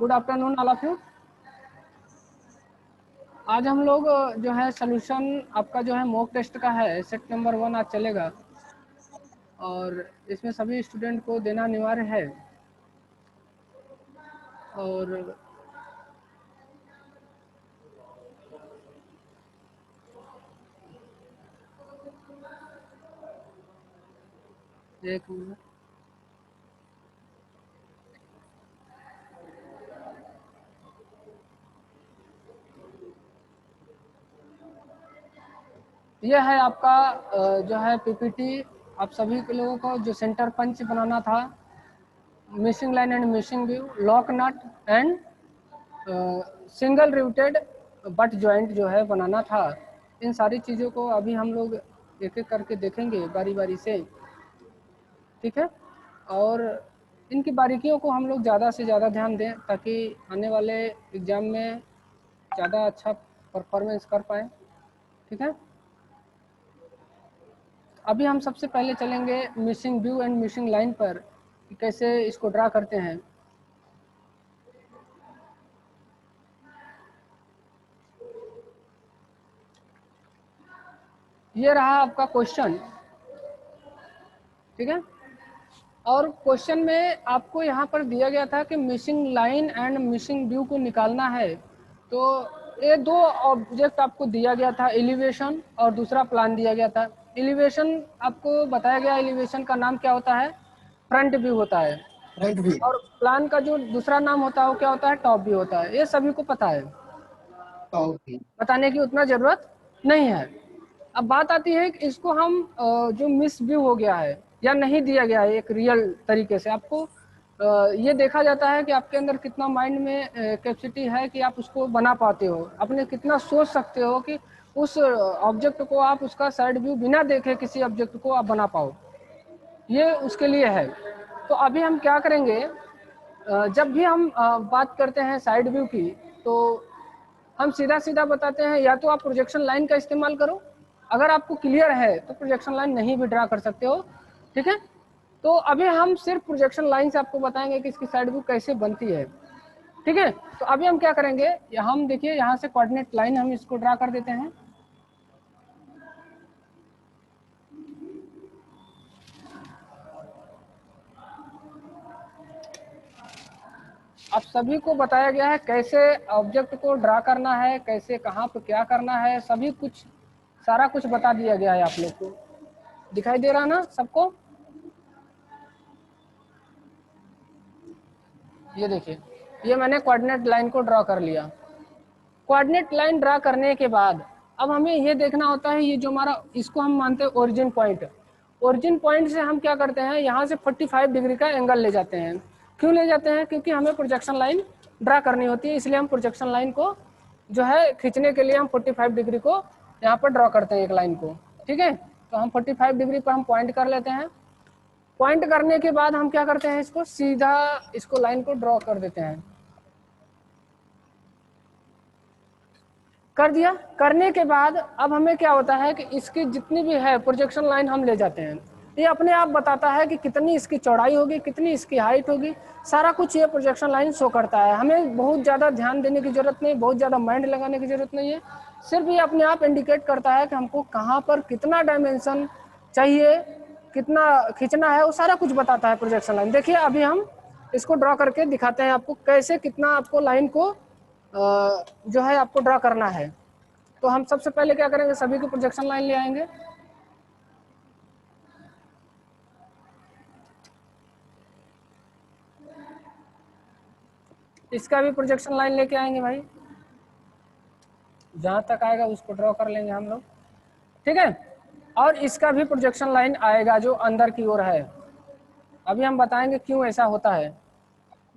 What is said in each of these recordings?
Good afternoon all of you. आज हम लोग जो है सोल्यूशन आपका जो है मॉक टेस्ट का है, सेट नंबर 1 आज चलेगा और इसमें सभी स्टूडेंट को देना अनिवार्य है। और एक मिनट, यह है आपका जो है पीपीटी। आप सभी के लोगों को जो सेंटर पंच बनाना था, missing line and missing view, lock nut and single riveted butt joint जो है बनाना था। इन सारी चीज़ों को अभी हम लोग एक एक करके देखेंगे बारी बारी से, ठीक है। और इनकी बारीकियों को हम लोग ज़्यादा से ज़्यादा ध्यान दें ताकि आने वाले एग्ज़ाम में ज़्यादा अच्छा परफॉर्मेंस कर पाएँ, ठीक है। अभी हम सबसे पहले चलेंगे missing view and missing line पर कि कैसे इसको ड्रा करते हैं। ये रहा आपका क्वेश्चन, ठीक है। और क्वेश्चन में आपको यहाँ पर दिया गया था कि missing line and missing view को निकालना है। तो ये दो ऑब्जेक्ट आपको दिया गया था, एलिवेशन और दूसरा प्लान दिया गया था। एलिवेशन आपको बताया गया, एलिवेशन का नाम क्या होता है? फ्रंट व्यू होता है। Front view. और प्लान का जो दूसरा नाम होता है वो क्या होता है? टॉप व्यू होता है। ये सभी को पता है, टॉप व्यू। बताने की उतना ज़रूरत नहीं है। अब बात आती है कि इसको हम जो मिस व्यू हो गया है या नहीं दिया गया है एक रियल तरीके से, आपको ये देखा जाता है कि आपके अंदर कितना माइंड में कैपेसिटी है कि आप उसको बना पाते हो, अपने कितना सोच सकते हो कि उस ऑब्जेक्ट को आप उसका साइड व्यू बिना देखे किसी ऑब्जेक्ट को आप बना पाओ। ये उसके लिए है। तो अभी हम क्या करेंगे, जब भी हम बात करते हैं साइड व्यू की, तो हम सीधा सीधा बताते हैं या तो आप प्रोजेक्शन लाइन का इस्तेमाल करो, अगर आपको क्लियर है तो प्रोजेक्शन लाइन नहीं भी ड्रा कर सकते हो, ठीक है। तो अभी हम सिर्फ प्रोजेक्शन लाइन से आपको बताएंगे कि इसकी साइड व्यू कैसे बनती है, ठीक है। तो अभी हम क्या करेंगे, हम देखिए यहाँ से कोऑर्डिनेट लाइन हम इसको ड्रा कर देते हैं। अब सभी को बताया गया है कैसे ऑब्जेक्ट को ड्रा करना है, कैसे कहाँ पे क्या करना है, सभी कुछ सारा कुछ बता दिया गया है। आप लोग को दिखाई दे रहा ना सबको? ये देखिए, ये मैंने कोऑर्डिनेट लाइन को ड्रा कर लिया। कोऑर्डिनेट लाइन ड्रा करने के बाद अब हमें ये देखना होता है, ये जो हमारा, इसको हम मानते हैं ओरिजिन पॉइंट। ओरिजिन पॉइंट से हम क्या करते हैं, यहाँ से 45 डिग्री का एंगल ले जाते हैं। क्यों ले जाते हैं? क्योंकि हमें प्रोजेक्शन लाइन ड्रा करनी होती है, इसलिए हम प्रोजेक्शन लाइन को जो है खींचने के लिए हम 45 डिग्री को यहाँ पर ड्रॉ करते हैं, एक लाइन को, ठीक है। तो हम 45 डिग्री पर हम पॉइंट कर लेते हैं। पॉइंट करने के बाद हम क्या करते हैं, इसको सीधा इसको लाइन को ड्रॉ कर देते हैं। कर दिया। करने के बाद अब हमें क्या होता है कि इसकी जितनी भी है प्रोजेक्शन लाइन हम ले जाते हैं। ये अपने आप बताता है कि कितनी इसकी चौड़ाई होगी, कितनी इसकी हाइट होगी, सारा कुछ ये प्रोजेक्शन लाइन शो करता है। हमें बहुत ज़्यादा ध्यान देने की ज़रूरत नहीं, बहुत ज़्यादा माइंड लगाने की ज़रूरत नहीं है। सिर्फ ये अपने आप इंडिकेट करता है कि हमको कहाँ पर कितना डायमेंशन चाहिए, कितना खींचना है, वो सारा कुछ बताता है प्रोजेक्शन लाइन। देखिए अभी हम इसको ड्रॉ करके दिखाते हैं आपको कैसे कितना आपको लाइन को जो है आपको ड्रा करना है। तो हम सबसे पहले क्या करेंगे, सभी की प्रोजेक्शन लाइन ले आएंगे। इसका भी प्रोजेक्शन लाइन लेके आएंगे भाई, जहां तक आएगा उसको ड्रॉ कर लेंगे हम लोग, ठीक है। और इसका भी प्रोजेक्शन लाइन आएगा जो अंदर की ओर है। अभी हम बताएंगे क्यों ऐसा होता है।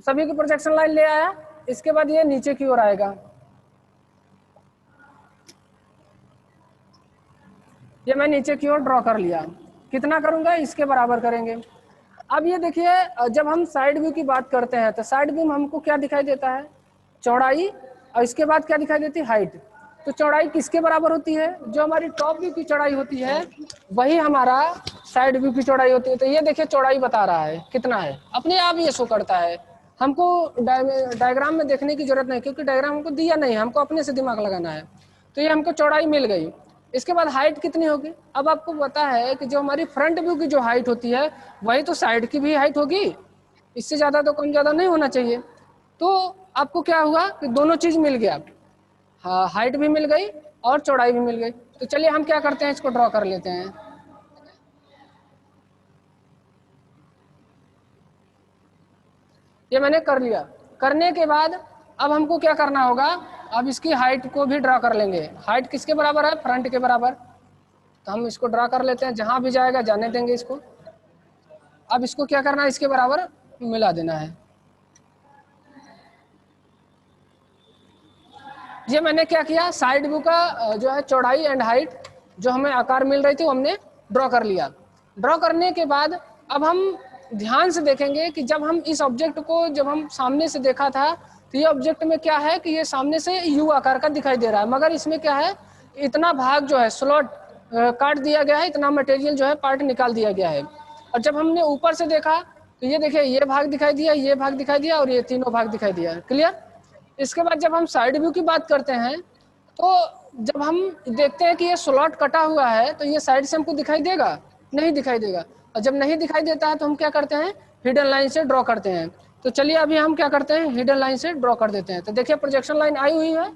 सभी की प्रोजेक्शन लाइन ले आया, इसके बाद ये नीचे की ओर आएगा। ये मैं नीचे की ओर ड्रॉ कर लिया। कितना करूंगा, इसके बराबर करेंगे। अब ये देखिए, जब हम साइड व्यू की बात करते हैं तो साइड व्यू में हमको क्या दिखाई देता है? चौड़ाई, और इसके बाद क्या दिखाई देती है? हाइट। तो चौड़ाई किसके बराबर होती है? जो हमारी टॉप व्यू की चौड़ाई होती है वही हमारा साइड व्यू की चौड़ाई होती है। तो ये देखिए चौड़ाई बता रहा है कितना है, अपने आप ये शो करता है। हमको डायग्राम में देखने की जरूरत नहीं, क्योंकि डायग्राम हमको दिया नहीं है, हमको अपने से दिमाग लगाना है। तो ये हमको चौड़ाई मिल गई। इसके बाद हाइट कितनी होगी? अब आपको पता है कि जो हमारी फ्रंट व्यू की जो हाइट होती है वही तो साइड की भी हाइट होगी, इससे ज़्यादा तो कम ज़्यादा नहीं होना चाहिए। तो आपको क्या हुआ कि दोनों चीज़ मिल गया, हाँ, हाइट भी मिल गई और चौड़ाई भी मिल गई। तो चलिए हम क्या करते हैं, इसको ड्रॉ कर लेते हैं। ये मैंने कर लिया। करने के बाद अब हमको क्या करना होगा, अब इसकी हाइट को भी ड्रॉ कर लेंगे। हाइट किसके बराबर है? फ्रंट के बराबर। तो हम इसको ड्रॉ कर लेते हैं, जहां भी जाएगा जाने देंगे इसको। अब इसको क्या करना है, इसके बराबर मिला देना है। ये मैंने क्या किया, साइड व्यू का जो है चौड़ाई एंड हाइट जो हमें आकार मिल रही थी वो हमने ड्रॉ कर लिया। ड्रॉ करने के बाद अब हम ध्यान से देखेंगे कि जब हम इस ऑब्जेक्ट को जब हम सामने से देखा था तो ये ऑब्जेक्ट में क्या है कि ये सामने से यू आकार का दिखाई दे रहा है, मगर इसमें क्या है, इतना भाग जो है स्लॉट काट दिया गया है, इतना मटेरियल जो है पार्ट निकाल दिया गया है। और जब हमने ऊपर से देखा तो ये देखिए, ये भाग दिखाई दिया, ये भाग दिखाई दिया और ये तीनों भाग दिखाई दिया। क्लियर? इसके बाद जब हम साइड व्यू की बात करते हैं तो जब हम देखते हैं कि ये स्लॉट कटा हुआ है तो ये साइड से हमको दिखाई देगा? नहीं दिखाई देगा। और जब नहीं दिखाई देता है तो हम क्या करते हैं, हिडन लाइन से ड्रॉ करते हैं। तो चलिए अभी हम क्या करते हैं, हिडन लाइन से ड्रॉ कर देते हैं। तो देखिए प्रोजेक्शन लाइन आई हुई है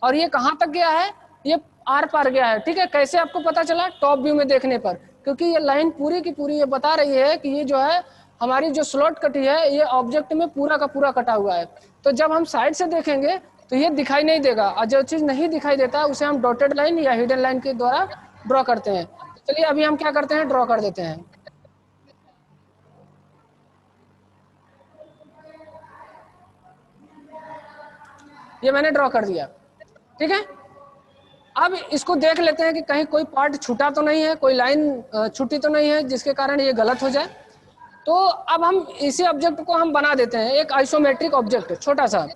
और ये कहाँ तक गया है, ये आर पार गया है। ठीक है, कैसे आपको पता चला? टॉप व्यू में देखने पर, क्योंकि ये लाइन पूरी की पूरी ये बता रही है कि ये जो है हमारी जो स्लॉट कटी है ये ऑब्जेक्ट में पूरा का पूरा कटा हुआ है। तो जब हम साइड से देखेंगे तो ये दिखाई नहीं देगा, और जो चीज़ नहीं दिखाई देता उसे हम डॉटेड लाइन या हिडन लाइन के द्वारा ड्रॉ करते हैं। चलिए अभी हम क्या करते हैं, ड्रॉ कर देते हैं। ये मैंने ड्रॉ कर दिया। ठीक है, अब इसको देख लेते हैं कि कहीं कोई पार्ट छूटा तो नहीं है, कोई लाइन छूटी तो नहीं है जिसके कारण ये गलत हो जाए। तो अब हम इसी ऑब्जेक्ट को हम बना देते हैं एक आइसोमेट्रिक ऑब्जेक्ट छोटा सा,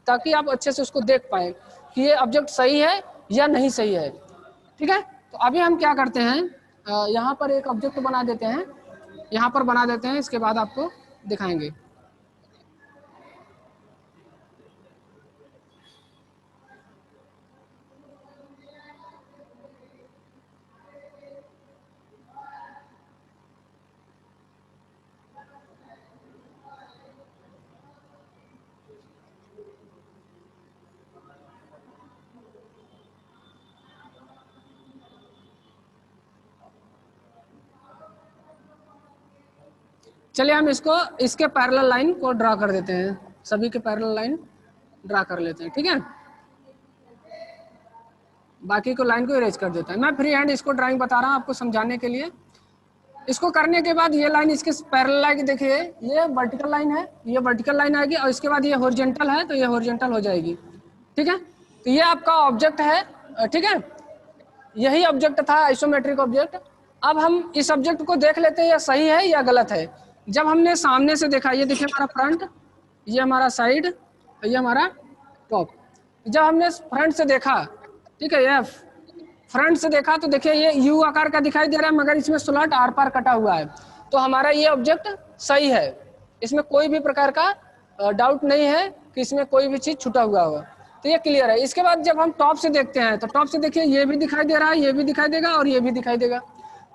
ताकि आप अच्छे से उसको देख पाए कि ये ऑब्जेक्ट सही है या नहीं सही है। ठीक है, तो अभी हम क्या करते हैं, यहाँ पर एक ऑब्जेक्ट बना देते हैं, यहाँ पर बना देते हैं, इसके बाद आपको दिखाएंगे। चलिए हम इसको इसके पैरेलल लाइन को ड्रा कर देते हैं, सभी के पैरेलल लाइन ड्रा कर लेते हैं। ठीक है, बाकी को लाइन को इरेज कर देता है। मैं फ्री हैंड इसको ड्राइंग बता रहा हूँ आपको समझाने के लिए। इसको करने के बाद ये लाइन इसके पैरेलल आएगी, देखिए ये वर्टिकल लाइन है, ये वर्टिकल लाइन आएगी और इसके बाद ये हॉरिजॉन्टल है तो ये हॉरिजॉन्टल हो जाएगी। ठीक है, तो ये आपका ऑब्जेक्ट है। ठीक है, यही ऑब्जेक्ट था आइसोमेट्रिक ऑब्जेक्ट। अब हम इस ऑब्जेक्ट को देख लेते हैं ये सही है या गलत है। जब हमने सामने से देखा, ये देखिए हमारा फ्रंट, ये हमारा साइड, ये हमारा टॉप। जब हमने फ्रंट से देखा, ठीक है, ये फ्रंट से देखा तो देखिए ये यू आकार का दिखाई दे रहा है, मगर इसमें स्लॉट आर पार कटा हुआ है। तो हमारा ये ऑब्जेक्ट सही है, इसमें कोई भी प्रकार का डाउट नहीं है कि इसमें कोई भी चीज़ छूटा हुआ होगा। तो ये क्लियर है। इसके बाद जब हम टॉप से देखते हैं तो टॉप से देखिए ये भी दिखाई दे रहा है, ये भी दिखाई देगा और ये भी दिखाई देगा।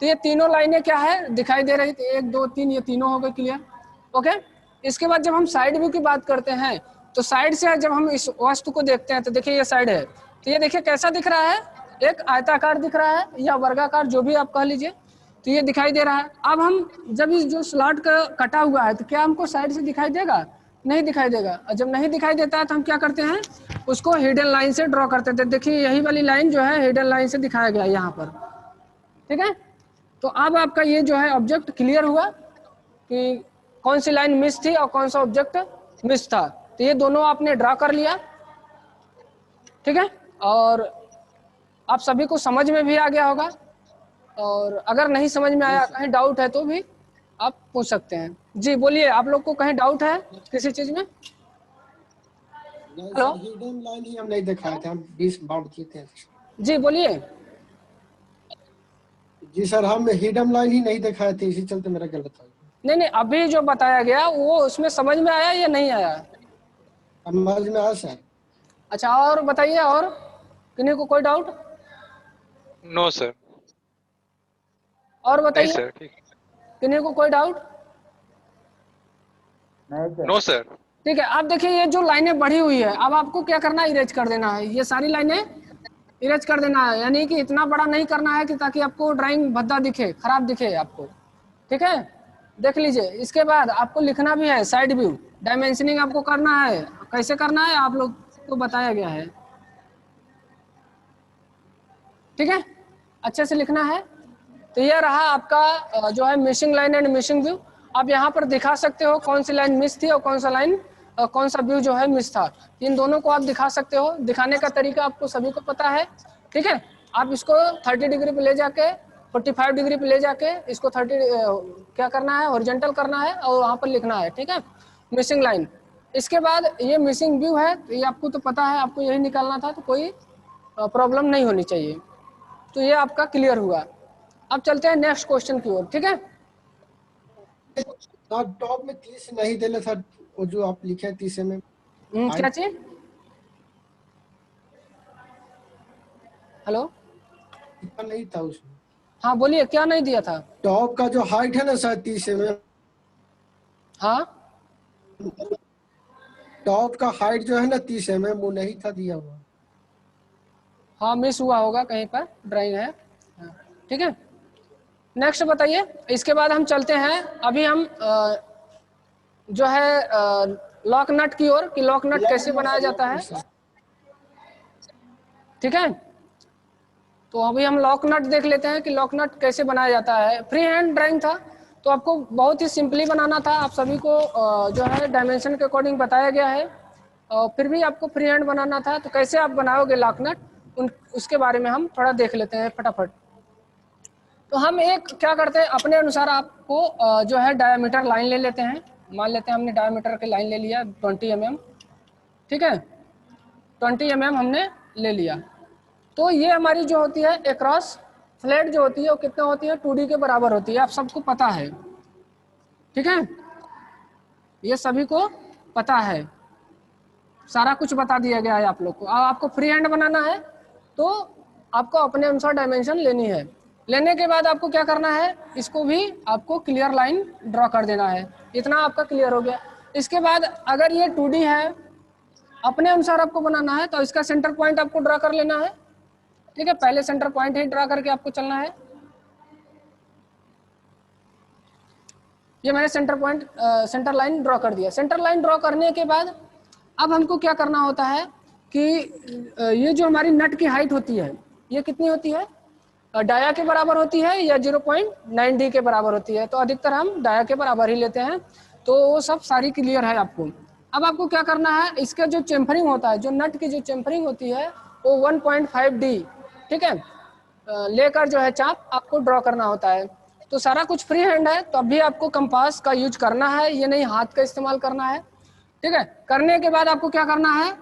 तो ये तीनों लाइनें क्या है, दिखाई दे रही थी, 1 2 3, ये तीनों हो गए क्लियर। ओके, इसके बाद जब हम साइड व्यू की बात करते हैं तो साइड से जब हम इस वस्तु को देखते हैं तो देखिए ये साइड है, तो ये देखिए कैसा दिख रहा है, एक आयताकार दिख रहा है या वर्गाकार, जो भी आप कह लीजिए। तो ये दिखाई दे रहा है। अब हम जब इस जो स्लॉट का कटा हुआ है तो क्या हमको साइड से दिखाई देगा? नहीं दिखाई देगा। और जब नहीं दिखाई देता है तो हम क्या करते हैं, उसको हिडन लाइन से ड्रॉ करते थे। देखिए यही वाली लाइन जो है हिडन लाइन से दिखाया गया यहाँ पर। ठीक है, तो अब आपका ये जो है ऑब्जेक्ट क्लियर हुआ कि कौन सी लाइन मिस थी और कौन सा ऑब्जेक्ट मिस था। तो ये दोनों आपने ड्रा कर लिया। ठीक है, और आप सभी को समझ में भी आ गया होगा, और अगर नहीं समझ में आया, कहीं डाउट है तो भी आप पूछ सकते हैं। जी बोलिए, आप लोग को कहीं डाउट है किसी चीज में? हेलो, हिडन लाइन ही हम नहीं दिखाए थे, हम 20 बाउंड किए थे। जी बोलिए। जी सर, हम हिडन लाइन ही नहीं दिखाए थे, इसी चलते मेरा गलत था। नहीं नहीं, अभी जो बताया गया वो उसमें समझ में आया या नहीं आया? समझ में आया सर। अच्छा, और बताइए, और किन्हीं को कोई डाउट? No sir. और नहीं बताइए, सर, ठीक। किन्हीं को कोई डाउट? No sir. ठीक है, अब देखिए ये जो लाइनें बढ़ी हुई है, अब आपको क्या करना है, इरेज कर देना है, ये सारी लाइनें इरेज कर देना है। यानी कि इतना बड़ा नहीं करना है कि ताकि आपको ड्राइंग भद्दा दिखे, खराब दिखे आपको। ठीक है, देख लीजिए। इसके बाद आपको लिखना भी है साइड व्यू, डायमेंशनिंग आपको करना है। कैसे करना है आप लोग को बताया गया है। ठीक है, अच्छे से लिखना है। तो ये रहा आपका जो है missing line and missing view. आप यहाँ पर दिखा सकते हो कौन सी लाइन मिस थी और कौन सा लाइन कौन सा व्यू जो है मिस था। इन दोनों को आप दिखा सकते हो। दिखाने का तरीका आपको सभी को पता है। ठीक है, आप इसको 30 डिग्री पे ले जाके 45 डिग्री पे ले जाके इसको 30 क्या करना है, हॉरिजॉन्टल करना है और वहाँ पर लिखना है। ठीक है, मिसिंग लाइन। इसके बाद ये मिसिंग व्यू है, तो ये आपको तो पता है, आपको यही निकालना था, तो कोई प्रॉब्लम नहीं होनी चाहिए। तो ये आपका क्लियर हुआ। अब चलते हैं नेक्स्ट क्वेश्चन की ओर। ठीक है, सर टॉप में 30 नहीं देना सर, वो जो आप लिखे 30 में क्या चीज? हेलो, इतना नहीं था उसमें। हाँ बोलिए, क्या नहीं दिया था? टॉप का जो हाइट है ना सर 30 में, हाँ, टॉप का हाइट जो है ना 30 में वो नहीं था दिया हुआ। हाँ मिस हुआ होगा कहीं पर, ड्राइंग है। हाँ, ठीक है, नेक्स्ट बताइए। इसके बाद हम चलते हैं, अभी हम जो है लॉक नट की ओर, कि लॉक नट कैसे बनाया जाता है। ठीक है, तो अभी हम लॉक नट देख लेते हैं कि लॉक नट कैसे बनाया जाता है। फ्री हैंड ड्राइंग था तो आपको बहुत ही सिंपली बनाना था। आप सभी को जो है डायमेंशन के अकॉर्डिंग बताया गया है, और फिर भी आपको फ्री हैंड बनाना था। तो कैसे आप बनाओगे लॉक नट, उसके बारे में हम थोड़ा देख लेते हैं फटाफट। तो हम एक क्या करते हैं, अपने अनुसार आपको जो है डायमीटर लाइन ले लेते हैं। मान लेते हैं हमने डायमीटर की लाइन ले लिया 20 mm। ठीक है, 20 mm हमने ले लिया। तो ये हमारी जो होती है एक्रॉस फ्लैट जो होती है वो कितना होती है, 2D के बराबर होती है, आप सबको पता है। ठीक है, ये सभी को पता है, सारा कुछ बता दिया गया है आप लोग को। अब आपको फ्री हैंड बनाना है तो आपको अपने अनुसार डायमेंशन लेनी है। लेने के बाद आपको क्या करना है, इसको भी आपको क्लियर लाइन ड्रॉ कर देना है। इतना आपका क्लियर हो गया। इसके बाद अगर ये 2D है, अपने अनुसार आपको बनाना है, तो इसका सेंटर पॉइंट आपको ड्रॉ कर लेना है। ठीक है, पहले सेंटर पॉइंट ही ड्रॉ करके आपको चलना है। ये मैंने centre point centre line draw कर दिया। सेंटर लाइन ड्रॉ करने के बाद अब हमको क्या करना होता है कि ये जो हमारी नट की हाइट होती है ये कितनी होती है, डाया के बराबर होती है या 0.9D के बराबर होती है। तो अधिकतर हम डाया के बराबर ही लेते हैं। तो वो सब सारी क्लियर है आपको। अब आपको क्या करना है, इसका जो चेम्फरिंग होता है, जो नट की जो चेम्फरिंग होती है वो 1.5D, ठीक है, लेकर जो है चाप आपको ड्रॉ करना होता है। तो सारा कुछ फ्री हैंड है, तो अभी आपको कंपास का यूज करना है, ये नहीं हाथ का इस्तेमाल करना है। ठीक है, करने के बाद आपको क्या करना है,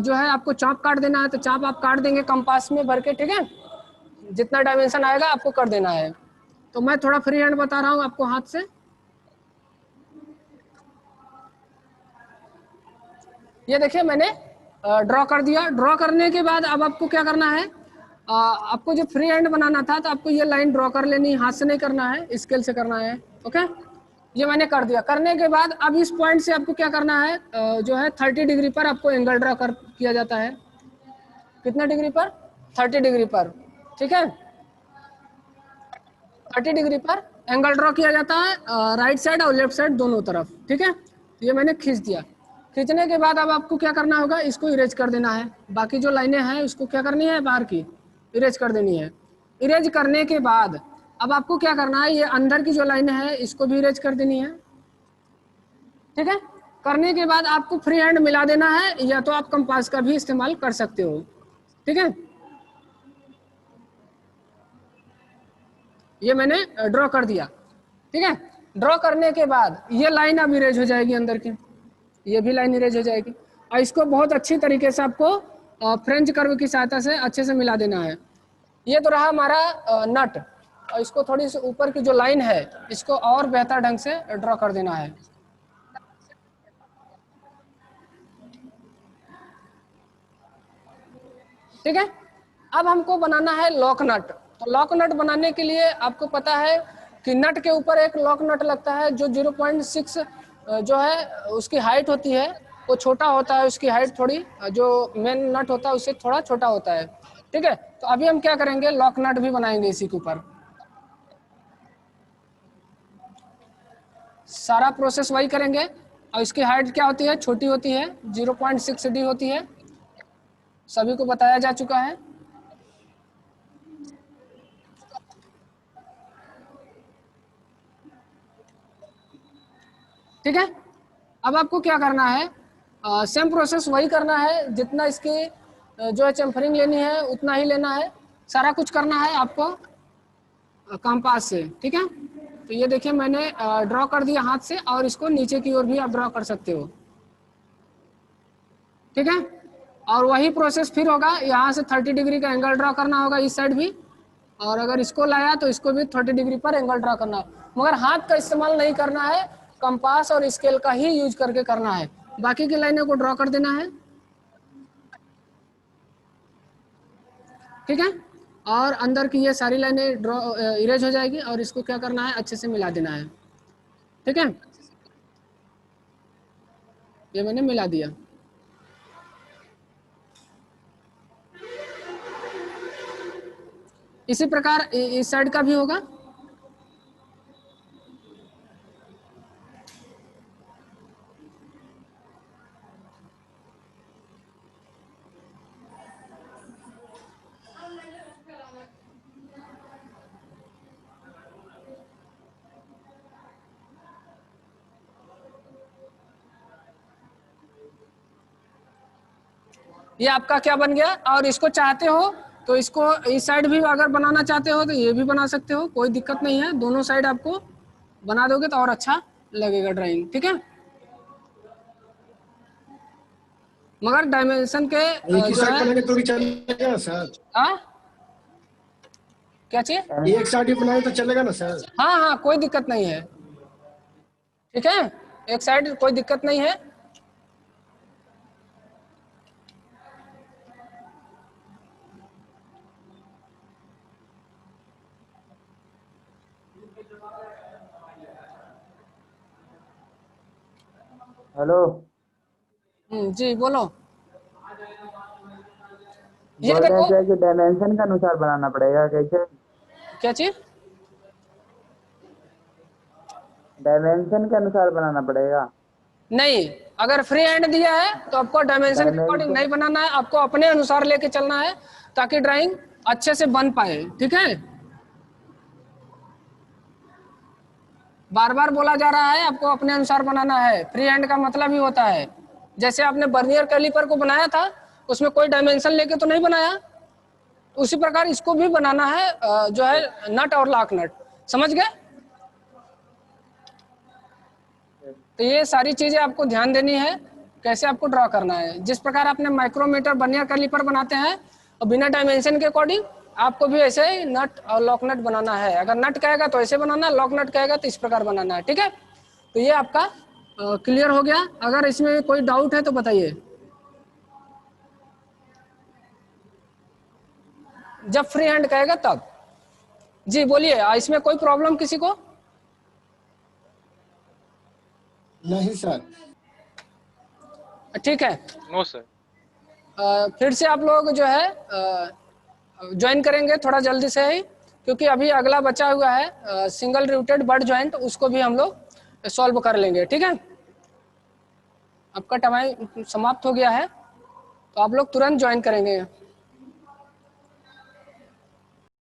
जो है आपको चाप काट देना है। तो चाप आप काट देंगे कंपास में भर के। ठीक है, जितना डायमेंशन आएगा आपको कर देना है। तो मैं थोड़ा फ्री हैंड बता रहा हूँ आपको हाथ से। ये देखिए मैंने ड्रॉ कर दिया। ड्रॉ करने के बाद अब आपको क्या करना है, आपको जो फ्री हैंड बनाना था तो आपको ये लाइन ड्रॉ कर लेनी, हाथ से नहीं करना है, स्केल से करना है। ओके, ये मैंने कर दिया। करने के बाद अब इस पॉइंट से आपको क्या करना है, जो है 30 डिग्री पर आपको एंगल ड्रॉ किया जाता है। कितने डिग्री पर, 30 डिग्री पर। ठीक है, 30 डिग्री पर एंगल ड्रॉ किया जाता है, राइट साइड और लेफ्ट साइड दोनों तरफ। ठीक है, ये मैंने खींच दिया। खींचने के बाद अब आपको क्या करना होगा, इसको इरेज कर देना है। बाकी जो लाइनें हैं उसको क्या करनी है, बाहर की इरेज कर देनी है। इरेज करने के बाद अब आपको क्या करना है, ये अंदर की जो लाइनें हैं इसको भी इरेज कर देनी है। ठीक है, करने के बाद आपको फ्री हैंड मिला देना है, या तो आप कंपास का भी इस्तेमाल कर सकते हो। ठीक है, ये मैंने ड्रॉ कर दिया। ठीक है, ड्रॉ करने के बाद ये लाइन अब इरेज हो जाएगी अंदर की, ये भी लाइन इरेज हो जाएगी। और इसको बहुत अच्छी तरीके से आपको फ्रेंच कर्व की सहायता से अच्छे से मिला देना है। ये तो रहा हमारा नट। और इसको थोड़ी सी ऊपर की जो लाइन है इसको और बेहतर ढंग से ड्रॉ कर देना है। ठीक है, अब हमको बनाना है लॉक नट। तो लॉक नट बनाने के लिए आपको पता है कि नट के ऊपर एक लॉक नट लगता है जो 0.6 जो है उसकी हाइट होती है, वो छोटा होता है, उसकी हाइट थोड़ी जो मेन नट होता है उससे थोड़ा छोटा होता है। ठीक है, तो अभी हम क्या करेंगे, लॉक नट भी बनाएंगे इसी के ऊपर। सारा प्रोसेस वही करेंगे और इसकी हाइट क्या होती है, छोटी होती है, 0.6D होती है, सभी को बताया जा चुका है। ठीक है, अब आपको क्या करना है, सेम प्रोसेस वही करना है, जितना इसकी जो है चम्फरिंग लेनी है उतना ही लेना है, सारा कुछ करना है आपको कंपास से। ठीक है, तो ये देखिए मैंने ड्रॉ कर दिया हाथ से, और इसको नीचे की ओर भी आप ड्रॉ कर सकते हो। ठीक है, और वही प्रोसेस फिर होगा, यहाँ से 30 डिग्री का एंगल ड्रॉ करना होगा इस साइड भी, और अगर इसको लाया तो इसको भी 30 डिग्री पर एंगल ड्रॉ करना, मगर हाथ का इस्तेमाल नहीं करना है, कंपास और स्केल का ही यूज करके करना है। बाकी की लाइनों को ड्रॉ कर देना है। ठीक है, और अंदर की ये सारी लाइनें ड्रॉ इरेज हो जाएगी, और इसको क्या करना है, अच्छे से मिला देना है। ठीक है, ये मैंने मिला दिया। इसी प्रकार इस साइड का भी होगा। ये आपका क्या बन गया, और इसको चाहते हो तो इसको इस साइड भी अगर बनाना चाहते हो तो ये भी बना सकते हो, कोई दिक्कत नहीं है, दोनों साइड आपको बना दोगे तो और अच्छा लगेगा ड्राइंग। ठीक है, मगर डायमेंशन के एक ही जो साइड है बनाएंगे तो भी चलेगा ना सर? क्या चाहिए, एक साइड ही बनाए तो चलेगा ना सर? हाँ हाँ कोई दिक्कत नहीं है। ठीक है, एक साइड कोई दिक्कत नहीं है। हेलो, जी बोलो। ये बोल रहे देखो हैं क्या कि डायमेंशन के अनुसार बनाना पड़ेगा? कैसे? क्या चीज, डायमेंशन के अनुसार बनाना पड़ेगा? नहीं, अगर फ्री हैंड दिया है तो आपको डायमेंशन के अकॉर्डिंग नहीं बनाना है, आपको अपने अनुसार लेके चलना है ताकि ड्राइंग अच्छे से बन पाए। ठीक है, बार बार बोला जा रहा है आपको अपने अनुसार बनाना है। फ्री हैंड का मतलब ही होता है, जैसे आपने बर्नियर कैलिपर को बनाया था उसमें कोई डायमेंशन लेके तो नहीं बनाया, उसी प्रकार इसको भी बनाना है जो है नट और लॉक नट। समझ गए? तो ये सारी चीजें आपको ध्यान देनी है, कैसे आपको ड्रॉ करना है। जिस प्रकार आपने माइक्रोमीटर बर्नियर कैलिपर बनाते हैं और बिना डायमेंशन के अकॉर्डिंग, आपको भी ऐसे ही नट और लॉक नट बनाना है। अगर नट कहेगा तो ऐसे बनाना है, लॉक नट कहेगा तो इस प्रकार बनाना है। ठीक है, तो ये आपका क्लियर हो गया। अगर इसमें कोई डाउट है तो बताइए। जब फ्री हैंड कहेगा तब जी बोलिए, इसमें कोई प्रॉब्लम किसी को? नहीं सर। ठीक है, नो सर। फिर से आप लोग जो है ज्वाइन करेंगे थोड़ा जल्दी से ही, क्योंकि अभी अगला बचा हुआ है सिंगल रूटेड बर्ड ज्वाइंट, उसको भी हम लोग सॉल्व कर लेंगे। ठीक है, आपका टाइम समाप्त हो गया है तो आप लोग तुरंत ज्वाइन करेंगे।